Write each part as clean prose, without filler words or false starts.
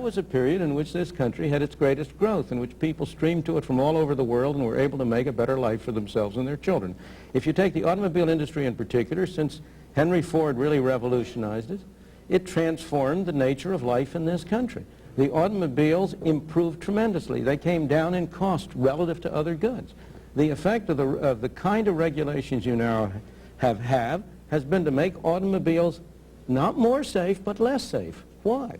was a period in which this country had its greatest growth, in which people streamed to it from all over the world and were able to make a better life for themselves and their children. If you take the automobile industry in particular, since Henry Ford really revolutionized it, it transformed the nature of life in this country. The automobiles improved tremendously. They came down in cost relative to other goods. The effect of the kind of regulations you now have has been to make automobiles not more safe, but less safe. Why?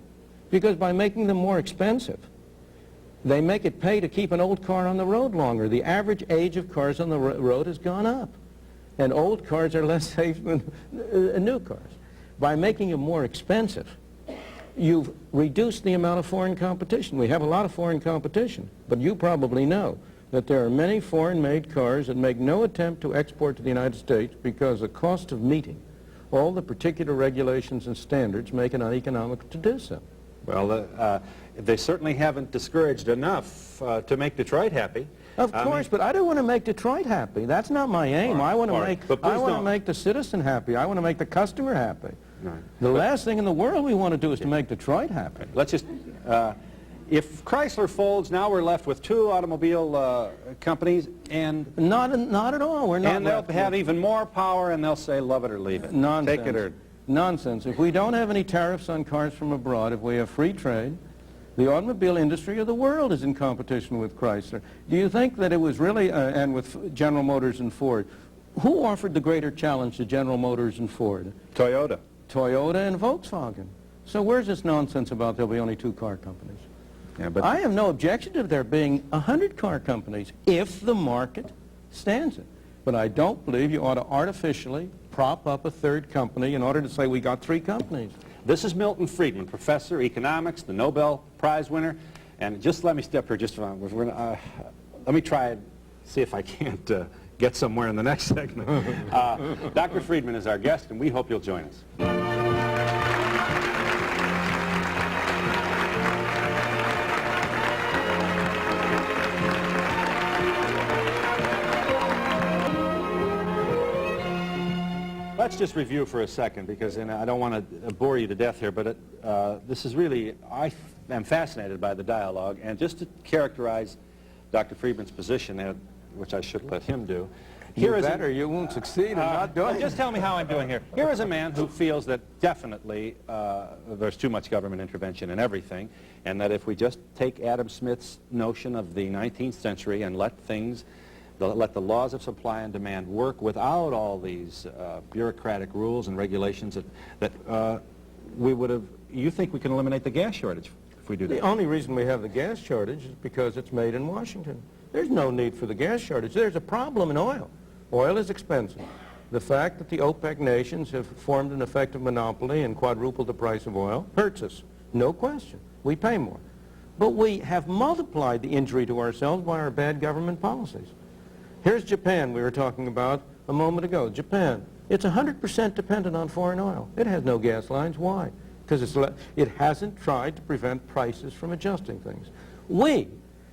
Because by making them more expensive, they make it pay to keep an old car on the road longer. The average age of cars on the road has gone up, and old cars are less safe than new cars. By making them more expensive, you've reduced the amount of foreign competition. We have a lot of foreign competition, but you probably know that there are many foreign-made cars that make no attempt to export to the United States because the cost of meeting all the particular regulations and standards make it uneconomical to do so. Well, they certainly haven't discouraged enough to make Detroit happy. Of course, but I don't want to make Detroit happy. That's not my aim. I want to make the citizen happy. I want to make the customer happy. Right. The last thing in the world we want to do is to make Detroit happy. Let's just, if Chrysler folds, now we're left with two automobile companies, and not at all. We're not. And they'll have even more power, and they'll say, "Love it or leave it." Nonsense. Take it or nonsense. If we don't have any tariffs on cars from abroad, if we have free trade, the automobile industry of the world is in competition with Chrysler. Do you think that it was really, and with General Motors and Ford, who offered the greater challenge to General Motors and Ford? Toyota. Toyota and Volkswagen. So where's this nonsense about there'll be only two car companies? Yeah, but I have no objection to there being 100 car companies if the market stands it. But I don't believe you ought to artificially prop up a third company in order to say we got three companies. This is Milton Friedman, professor of economics, the Nobel Prize winner. And just let me step here just let me try and see if I can't get somewhere in the next segment. Dr. Friedman is our guest, and we hope you'll join us. Let's just review for a second, because I don't want to bore you to death here, but this is really, I am fascinated by the dialogue, and just to characterize Dr. Friedman's position, which I should let him do. Here is better, you won't succeed in not doing it. Just tell me how I'm doing here. Here is a man who feels that definitely there's too much government intervention in everything, and that if we just take Adam Smith's notion of the 19th century and let the laws of supply and demand work without all these bureaucratic rules and regulations, that we would have, you think we can eliminate the gas shortage if we do that? The only reason we have the gas shortage is because it's made in Washington. There's no need for the gas shortage. There's a problem in oil. Oil is expensive. The fact that the OPEC nations have formed an effective monopoly and quadrupled the price of oil hurts us. No question. We pay more. But we have multiplied the injury to ourselves by our bad government policies. Here's Japan we were talking about a moment ago. Japan. It's 100% dependent on foreign oil. It has no gas lines. Why? Because it hasn't tried to prevent prices from adjusting things.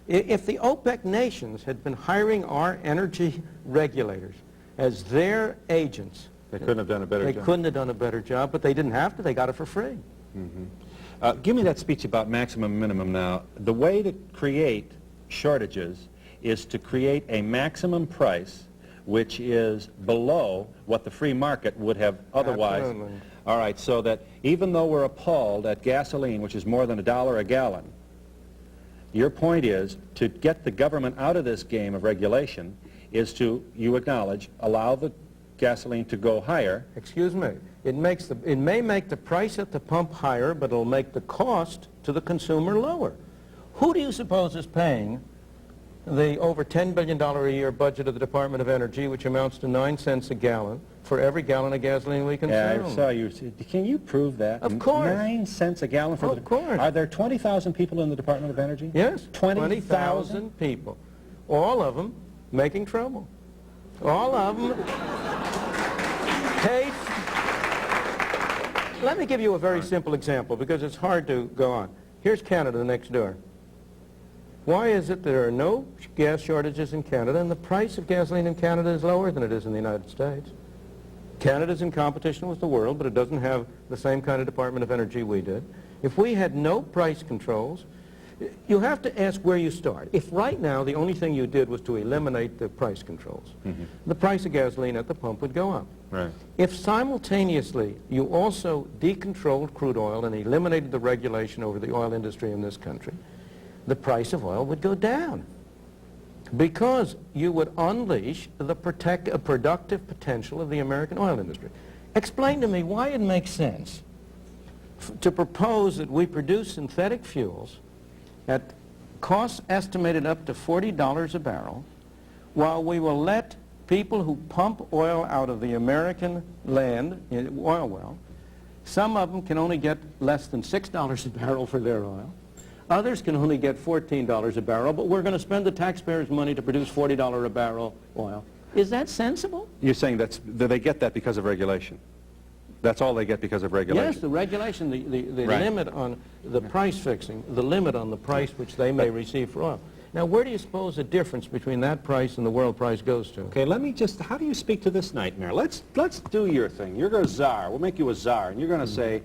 If the OPEC nations had been hiring our energy regulators as their agents, they couldn't have done a better job. They couldn't have done a better job, but they didn't have to. They got it for free. Mm-hmm. Give me that speech about maximum minimum now. The way to create shortages is to create a maximum price which is below what the free market would have otherwise. Absolutely. All right, so that even though we're appalled at gasoline, which is more than $1 a gallon, your point is to get the government out of this game of regulation is to, you acknowledge, allow the gasoline to go higher. Excuse me. It may make the price at the pump higher, but it'll make the cost to the consumer lower. Who do you suppose is paying the over $10 billion a year budget of the Department of Energy, which amounts to 9 cents a gallon for every gallon of gasoline we consume? Yeah, I saw you. Can you prove that? Of course. 9 cents a gallon for Of course. Are there 20,000 people in the Department of Energy? Yes. 20,000 people. All of them making trouble. All of them paid. Let me give you a very simple example, because it's hard to go on. Here's Canada next door. Why is it there are no gas shortages in Canada, and the price of gasoline in Canada is lower than it is in the United States? Canada's in competition with the world, but it doesn't have the same kind of Department of Energy we did. If we had no price controls, you have to ask where you start. If right now the only thing you did was to eliminate the price controls, the price of gasoline at the pump would go up. Right. If simultaneously you also decontrolled crude oil and eliminated the regulation over the oil industry in this country, the price of oil would go down, because you would unleash the productive potential of the American oil industry. Explain to me why it makes sense to propose that we produce synthetic fuels at costs estimated up to $40 a barrel, while we will let people who pump oil out of the American land, oil well, some of them can only get less than $6 a barrel for their oil. Others can only get $14 a barrel, but we're going to spend the taxpayers' money to produce $40 a barrel oil. Is that sensible? You're saying that they get that because of regulation? That's all they get because of regulation? Yes, the regulation, the Right. limit on the price fixing, the limit on the price which they may receive for oil. Now, where do you suppose the difference between that price and the world price goes to? Okay, let me just, how do you speak to this nightmare? Let's do your thing. You're a czar. We'll make you a czar, and you're going to say,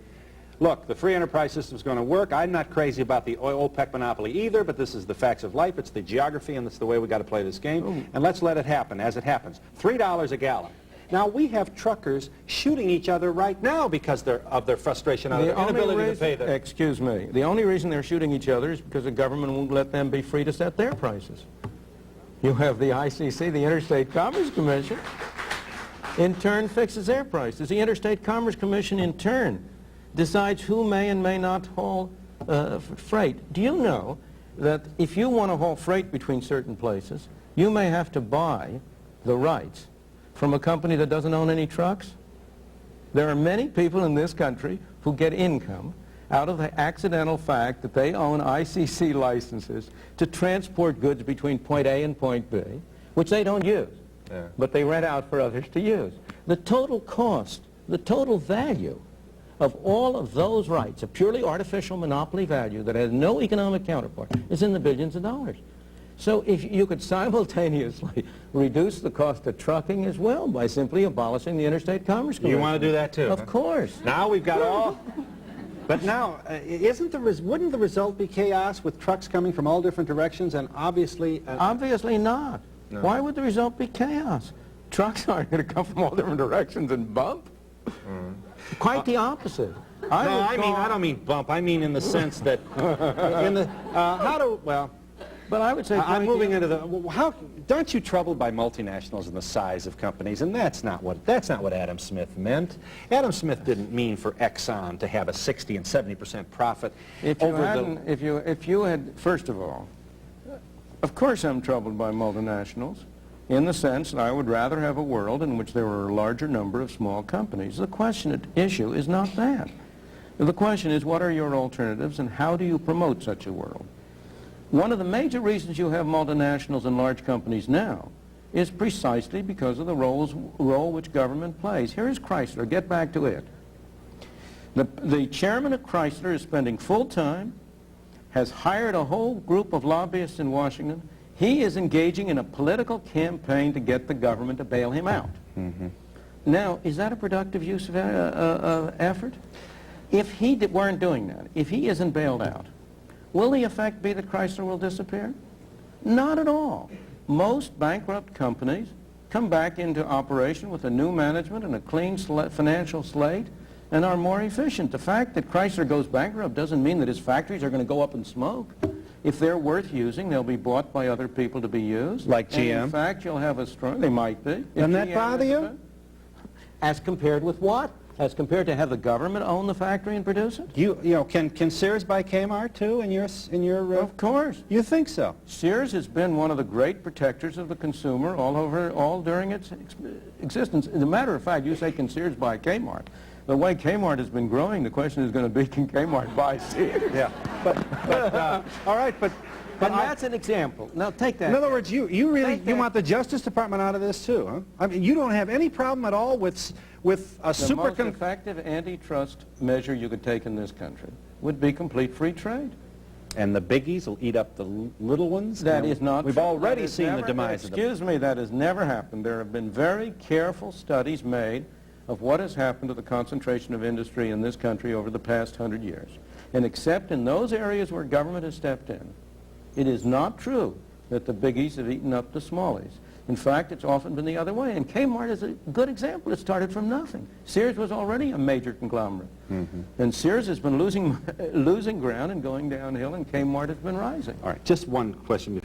look, the free enterprise system is going to work. I'm not crazy about the OPEC monopoly either, but this is the facts of life. It's the geography, and it's the way we got to play this game. And let's let it happen as it happens. $3 a gallon. Now, we have truckers shooting each other right now because of their frustration out of their inability to pay them. Excuse me. The only reason they're shooting each other is because the government won't let them be free to set their prices. You have the ICC, the Interstate Commerce Commission, in turn fixes their prices. The Interstate Commerce Commission, in turn, decides who may and may not haul freight. Do you know that if you want to haul freight between certain places, you may have to buy the rights from a company that doesn't own any trucks? There are many people in this country who get income out of the accidental fact that they own ICC licenses to transport goods between point A and point B, which they don't use, but they rent out for others to use. The total cost, the total value of all of those rights, a purely artificial monopoly value that has no economic counterpart, is in the billions of dollars. So if you could simultaneously reduce the cost of trucking as well by simply abolishing the Interstate Commerce Commission. You want to do that too? Of course. Now we've got all... But now, wouldn't the result be chaos with trucks coming from all different directions and obviously... Obviously not. No. Why would the result be chaos? Trucks aren't going to come from all different directions and bump. Quite the opposite. I don't mean bump. I mean in the sense that... But I would say... I'm moving into the... Aren't you troubled by multinationals and the size of companies? And that's not what Adam Smith meant. Adam Smith didn't mean for Exxon to have a 60 and 70% profit If you had, first of all, of course I'm troubled by multinationals in the sense that I would rather have a world in which there were a larger number of small companies. The question at issue is not that. The question is, what are your alternatives and how do you promote such a world? One of the major reasons you have multinationals and large companies now is precisely because of the role which government plays. Here is Chrysler. Get back to it. The chairman of Chrysler is spending full time, has hired a whole group of lobbyists in Washington. He is engaging in a political campaign to get the government to bail him out. Now, is that a productive use of effort? If he weren't doing that, if he isn't bailed out, will the effect be that Chrysler will disappear? Not at all. Most bankrupt companies come back into operation with a new management and a clean financial slate and are more efficient. The fact that Chrysler goes bankrupt doesn't mean that his factories are going to go up in smoke. If they're worth using, they'll be bought by other people to be used. Like GM? And in fact, you'll have a strong... They might be. Doesn't that bother you? As compared with what? As compared to have the government own the factory and produce it? You know, can Sears buy Kmart too in your Of course. You think so? Sears has been one of the great protectors of the consumer all during its existence. As a matter of fact, you say, can Sears buy Kmart? The way Kmart has been growing, the question is going to be, can Kmart buy Sears? Yeah. All right, but that's an example. Now take that. In other words, you really want the Justice Department out of this too, huh? I mean, you don't have any problem at all with a The most effective antitrust measure you could take in this country would be complete free trade. And the biggies will eat up the little ones? That is not We've true. already seen the demise of them. Excuse me, that has never happened. There have been very careful studies made of what has happened to the concentration of industry in this country over the past 100 years. And except in those areas where government has stepped in, it is not true that the biggies have eaten up the smallies. In fact, it's often been the other way. And Kmart is a good example. It started from nothing. Sears was already a major conglomerate. And Sears has been losing ground and going downhill, and Kmart has been rising. All right, just one question before